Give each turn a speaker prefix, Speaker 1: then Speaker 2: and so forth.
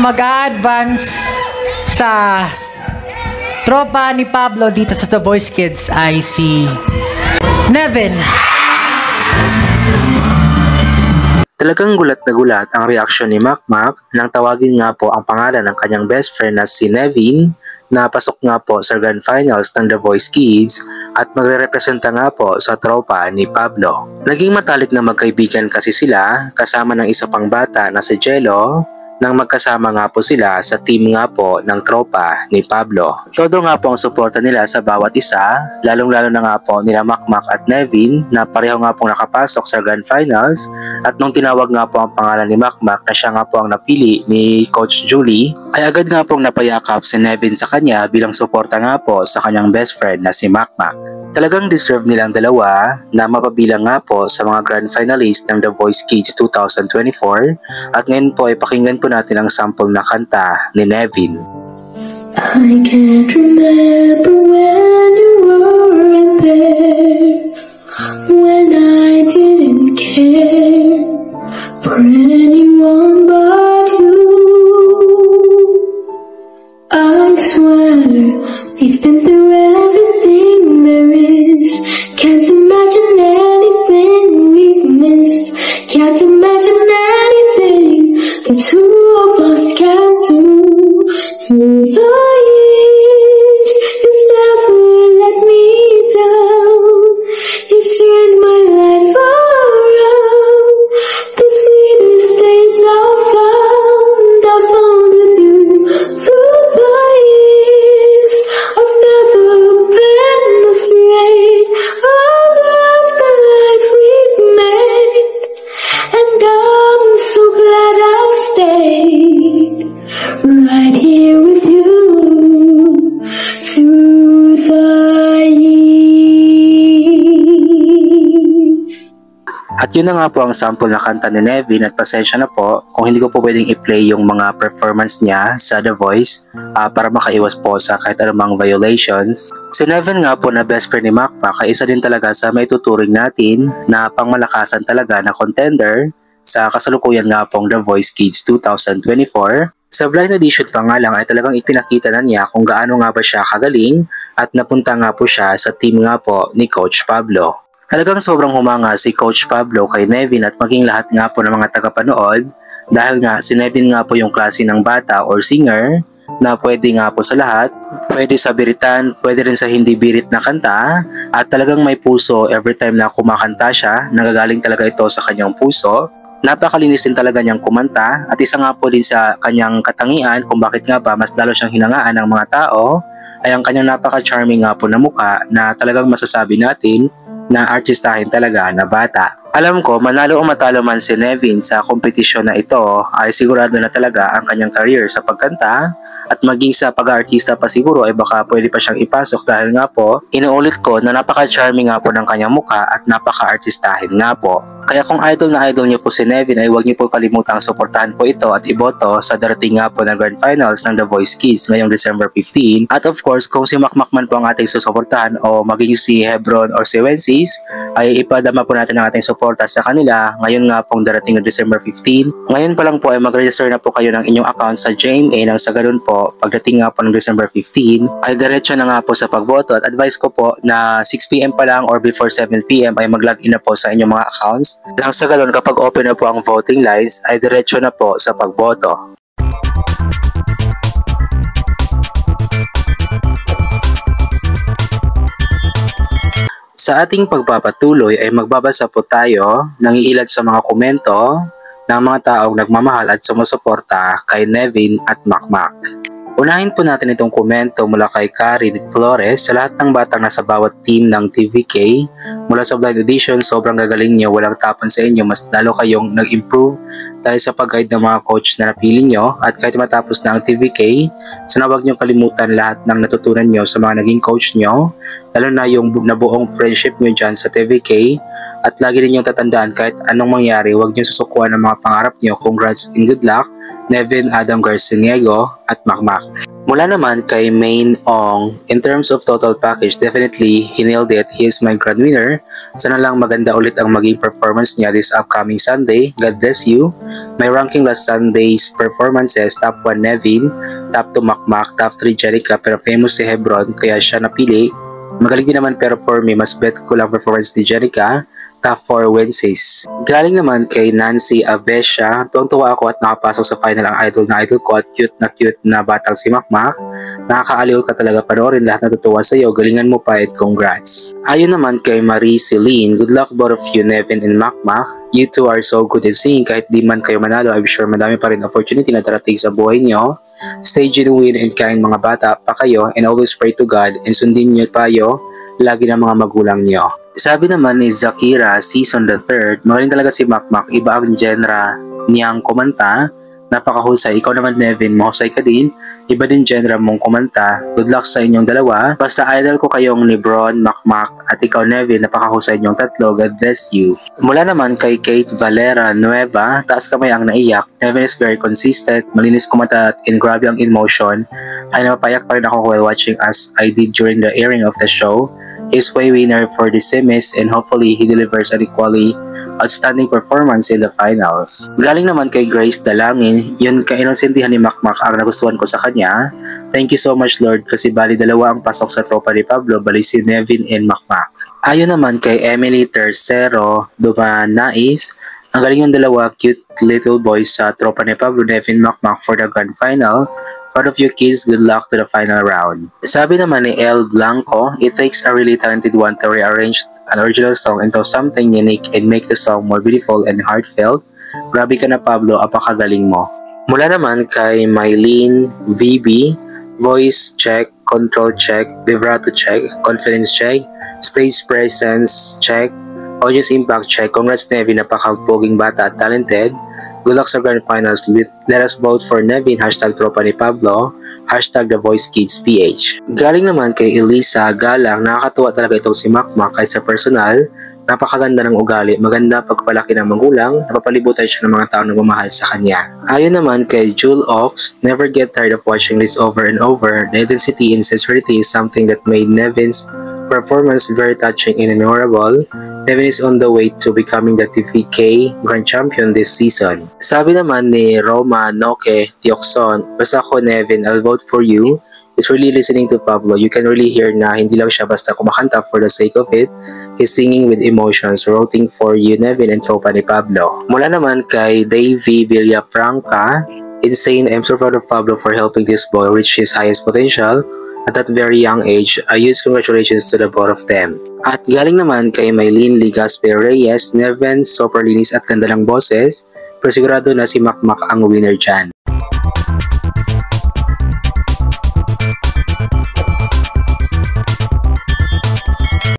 Speaker 1: mag-a-advance sa tropa ni Pablo dito sa The Voice Kids ay si Nevin.
Speaker 2: Talagang gulat na gulat ang reaksyon ni Makmak nang tawagin nga po ang pangalan ng kanyang best friend na si Nevin na pasok nga po sa Grand Finals ng The Voice Kids at magre-representa nga po sa tropa ni Pablo. Naging matalik na magkaibigan kasi sila kasama ng isa pang bata na si Jello nang magkasama nga po sila sa team nga po ng tropa ni Pablo. Todo nga po ang suporta nila sa bawat isa, lalong-lalo na nga po nila Makmak at Nevin na pareho nga pong nakapasok sa Grand Finals at nung tinawag nga po ang pangalan ni Makmak na siya nga po ang napili ni Coach Julie, ay agad nga pong napayakap si Nevin sa kanya bilang suporta nga po sa kanyang best friend na si Makmak. Talagang deserve nilang dalawa na mapabilang nga po sa mga grand finalist ng The Voice Kids 2024 at ngayon po ay pakinggan po natin ang sample na kanta ni Nevin.
Speaker 3: I can't remember when you weren't there, when I didn't care for anyone but you. I swear we've been through everything there is. Can't imagine anything we've missed. Can't imagine anything the two of us can do. Through the years, you've never let me down. You've turned my life around. The sweetest days I've found with you. Through the years, I've never been afraid. I love the life we've made, and I'm so glad I've stayed right here with you through the years.
Speaker 2: At yun na nga po ang sample na kanta ni Nevin at pasensya na po kung hindi ko po pwedeng i-play yung mga performance niya sa The Voice para makaiwas po sa kahit anumang violations. Si Nevin nga po na best friend ni Makmak ay isa din talaga sa maituturing natin na pangmalakasan talaga na contender sa kasalukuyan nga pong The Voice Kids 2024. Sa blind audition pa nga lang ay talagang ipinakita na niya kung gaano nga ba siya kagaling at napunta nga po siya sa team nga po ni Coach Pablo. Talagang sobrang humanga si Coach Pablo kay Nevin at maging lahat nga po ng mga tagapanood dahil nga si Nevin nga po yung klase ng bata or singer na pwede nga po sa lahat, pwede sa biritan, pwede rin sa hindi birit na kanta at talagang may puso every time na kumakanta siya, nagagaling talaga ito sa kanyang puso. Napakalinis din talaga niyang kumanta at isa nga po din sa kanyang katangian kung bakit nga ba mas lalo siyang hinangaan ng mga tao ay ang kanyang napaka-charming nga po na mukha na talagang masasabi natin na artistahin talaga na bata. Alam ko, manalo o matalo man si Nevin sa kompetisyon na ito ay sigurado na talaga ang kanyang career sa pagkanta at maging sa pag-aartista pa siguro ay baka pwede pa siyang ipasok dahil nga po, inuulit ko na napaka-charming nga po ng kanyang mukha at napaka-artistahin nga po. Kaya kung idol na idol niyo po si Nevin ay huwag niyo po kalimutang suportahan po ito at iboto sa darating nga po na Grand Finals ng The Voice Kids ngayong December 15. At of course, kung si Makmak man po ang ating susuportahan o maging si Hebron or si Wences, ay ipadama po natin ang ating suporta sa kanila ngayon nga pong darating na December 15. Ngayon pa lang po ay mag-register na po kayo ng inyong account sa GMA nang sa ganun po, pagdating nga po ng December 15, ay diretso na nga po sa pagboto at advice ko po na 6 PM pa lang or before 7 PM ay mag-login na po sa inyong mga accounts. Nang sa ganun kapag open na po ang voting lines ay diretso na po sa pagboto. Sa ating pagpapatuloy ay magbabasa po tayo ng iilan sa mga komento ng mga taong nagmamahal at sumusuporta kay Nevin at Makmak. Unahin po natin itong komento mula kay Karin Flores. Sa lahat ng batang nasa bawat team ng TVK, mula sa blind audition, sobrang gagaling nyo, walang tapon sa inyo, mas lalo kayong nag-improve dahil sa pag-guide ng mga coach na napili nyo at kahit matapos na ang TVK, sana huwag nyo kalimutan lahat ng natutunan nyo sa mga naging coach nyo, lalo na yung nabuong friendship nyo dyan sa TVK at lagi ninyong tatandaan kahit anong mangyari, huwag nyo susukuan ng mga pangarap nyo. Congrats and good luck, Nevin, Adam Garciniego at Makmak. Mula naman kay Main Ong, in terms of total package, definitely he nailed it. He is my grand winner. Sana lang maganda ulit ang maging performance niya this upcoming Sunday. God bless you. My ranking last Sunday's performances, top 1 Nevin, top 2 Makmak, top 3 Jerica, pero famous si Hebron kaya siya napili. Magaling din naman pero for me, mas bet ko lang performance ni Jerica. Top 4 Wednesdays. Galing naman kay Nancy Avesha, tuwang-tuwa ako at nakapasok sa final ang idol ko at cute na batang si Makmak. Nakakaaliw ka talaga panoorin, lahat natutuwa sa iyo, galingan mo pa at congrats. Ayon naman kay Marie Celine, good luck both of you Nevin and Makmak. You two are so good at singing, kahit di man kayo manalo, I'm sure madami pa rin opportunity na darating sa buhay niyo. Stay genuine and kind mga bata pa kayo and always pray to God and sundin niyo tayo lagi ng mga magulang niyo. Sabi naman ni Zakira, season the 3rd, magaling talaga si Makmak, iba ang genre niyang kumanta, napakahusay. Ikaw naman Nevin, mahusay ka din, iba din genre mong kumanta. Good luck sa inyong dalawa. Basta idol ko kayong ni Bron, Makmak, at ikaw Nevin, napakahusay inyong tatlo. God bless you. Mula naman kay Kate Valera Nueva, taas kamay ang naiyak. Nevin is very consistent, malinis kumanta at grabe ang emotion. Ay napapayak pa rin ako while watching as I did during the airing of the show. He's way winner for the semis and hopefully he delivers an equally outstanding performance in the finals. Galing naman kay Grace Dalangin, yun ka-inosentihan ni Makmak ang nagustuhan ko sa kanya. Thank you so much Lord kasi bali dalawa ang pasok sa tropa ni Pablo, bali si Nevin and Makmak. Ayon naman kay Emily Tercero Dumanais, ang galing yung dalawa cute little boys sa tropa ni Pablo, Nevin, Makmak for the grand final. Proud of you kids, good luck to the final round. Sabi naman ni El Blanco, it takes a really talented one to rearrange an original song into something unique and make the song more beautiful and heartfelt. Grabe ka na Pablo, apakagaling mo. Mula naman kay Mylene VB, voice check, control check, vibrato check, confidence check, stage presence check, audience impact check. Congrats Nevin, napakapoging bata at talented. Good luck sa grand finals. Let us vote for Nevin, hashtag tropa ni Pablo, hashtag The Voice Kids PH. Galing naman kay Elisa Galang, nakakatuwa talaga itong si Makmak kahit sa personal. Napakaganda ng ugali, maganda pagpalaki ng magulang, napapalibutan siya ng mga taong nagmamahal sa kanya. Ayon naman kay Jewel Ox, never get tired of watching this over and over. The intensity and sincerity is something that made Nevin's performance very touching and memorable. Nevin is on the way to becoming the TVK Grand Champion this season. Sabi naman ni Roma Noke Tiokson, basta ako Nevin, I'll vote for you. It's really listening to Pablo. You can really hear na hindi lang siya basta kumakanta for the sake of it. He's singing with emotions, rooting for you Nevin and tropa ni Pablo. Mula naman kay Davey Villafranca, insane, I'm so proud of Pablo for helping this boy reach his highest potential. At that very young age, a huge congratulations to the both of them. At galing naman kay Mylene Ligaspe Reyes, Nevin, super linis at ganda ng boses, pero sigurado na si Makmak ang winner dyan.